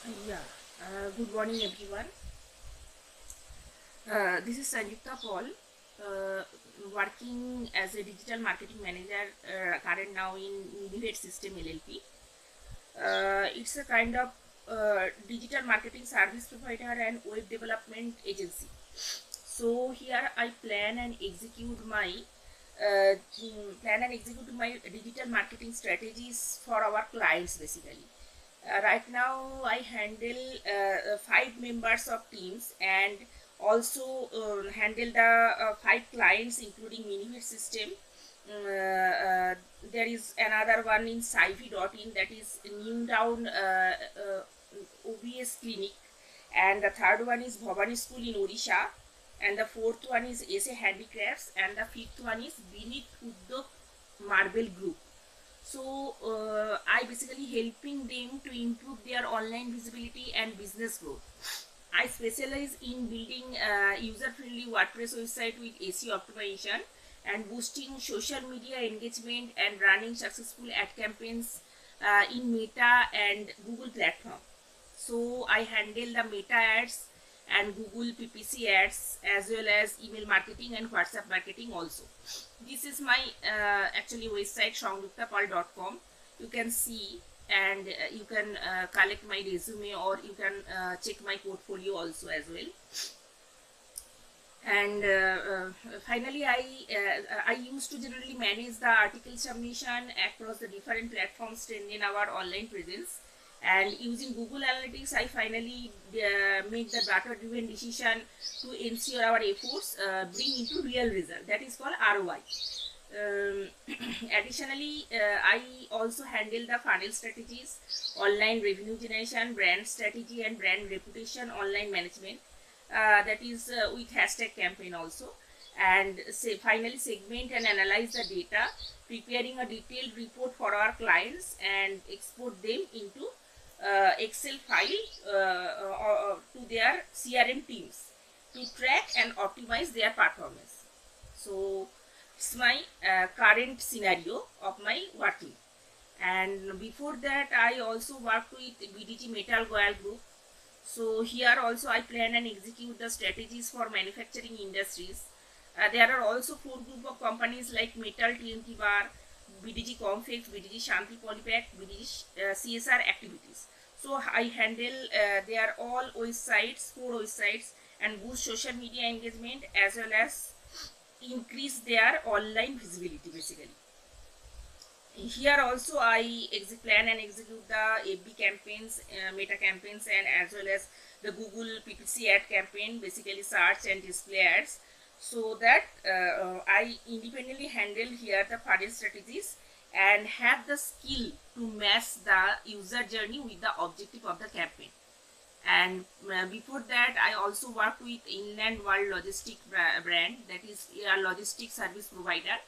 Yeah, good morning everyone. This is Sanjukta Paul, uh, working as a digital marketing manager current now in Univate System LLP. It's a kind of digital marketing service provider and web development agency. So here I plan and execute my digital marketing strategies for our clients basically. Right now I handle 5 members of teams and also handle the 5 clients including Minihit system. There is another one in Saivi.in, that is Newtown OBS clinic, and the third one is Bhavani school in Odisha, and the fourth one is SA Handicrafts, and the fifth one is Binit Uddok Marble Group. So I basically helping them to improve their online visibility and business growth. I specialize in building user-friendly WordPress website with SEO optimization and boosting social media engagement and running successful ad campaigns in Meta and Google platform. So I handle the Meta ads and Google PPC ads as well as email marketing and WhatsApp marketing also. This is my actually website shongduktapal.com. You can see and you can collect my resume, or you can check my portfolio also as well. And finally I used to generally manage the article submission across the different platforms, strengthen our online presence, and using Google Analytics I finally make the data driven decision to ensure our efforts bring into real result, that is called ROI. um, Additionally, I also handle the funnel strategies, online revenue generation, brand strategy, and brand reputation online management. That is with hashtag campaign also. And finally, segment and analyze the data, preparing a detailed report for our clients and export them into Excel file to their CRM teams to track and optimize their performance. So it's my current scenario of my working. And before that I also worked with BDG Metal Goyal Group. So here also I plan and execute the strategies for manufacturing industries. There are also 4 group of companies like Metal TNT Bar, BDG Confex, BDG Shanti Polypack, BDG CSR activities. So I handle their all websites, 4 websites, and boost social media engagement as well as increase their online visibility basically. Here also I plan and execute the FB campaigns, Meta campaigns, and as well as the Google PPC ad campaign, basically search and display ads, so that I independently handle here the funnel strategies and have the skill to match the user journey with the objective of the campaign. And before that I also worked with Inland World Logistic brand, that is a logistic service provider.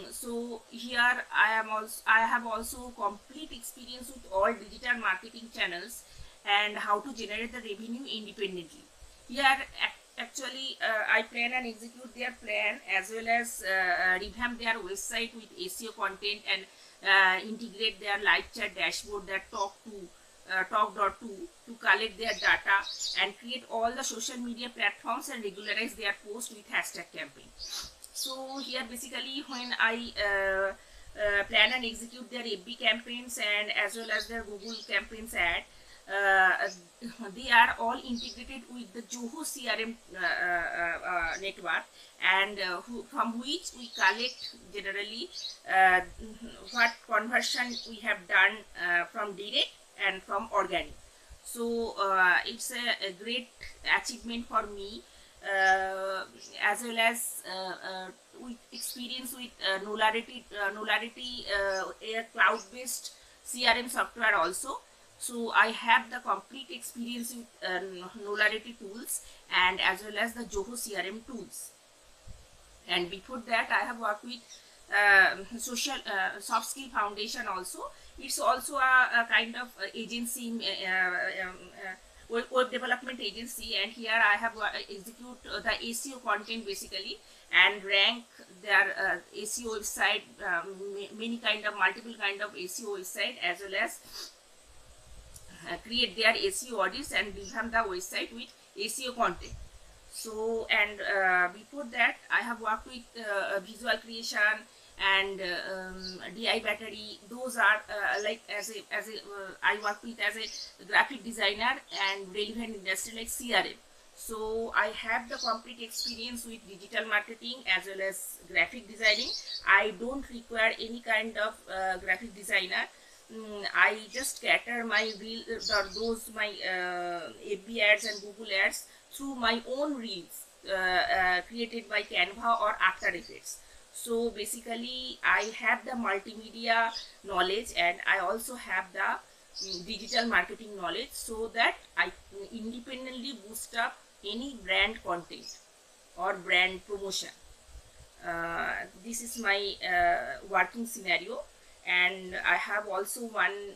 So here I have also complete experience with all digital marketing channels and how to generate the revenue independently. Here actually I plan and execute their plan as well as revamp their website with SEO content and integrate their live chat dashboard, that talk.to, to collect their data and create all the social media platforms and regularize their post with hashtag campaign. So here basically when I plan and execute their FB campaigns and as well as their Google campaigns ad, uh, they are all integrated with the Zoho CRM network, and from which we collect generally uh, what conversion we have done from direct and from organic. So it's a great achievement for me, as well as with experience with Nolarity, a cloud-based CRM software also. So I have the complete experience with Nolarity tools and as well as the Zoho CRM tools. And before that I have worked with social soft skill foundation also. It's also a kind of agency, web development agency, and here I have execute the SEO content basically and rank their SEO website, many kind of multiple kind of SEO website, as well as create their SEO audits and revamp the website with SEO content. So, and before that I have worked with visual creation and DI battery. Those are like I work with as a graphic designer and relevant industry like CRM. So I have the complete experience with digital marketing as well as graphic designing. I don't require any kind of graphic designer. I just cater my reel, those my FB ads and Google ads through my own reels created by Canva or After Effects. So basically I have the multimedia knowledge and I also have the digital marketing knowledge, so that I independently boost up any brand content or brand promotion. This is my working scenario, and I have also one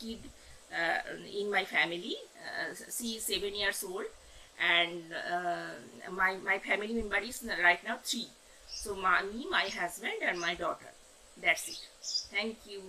kid in my family. She is 7 years old, and my family member is right now 3. So me, my husband and my daughter. That's it. Thank you.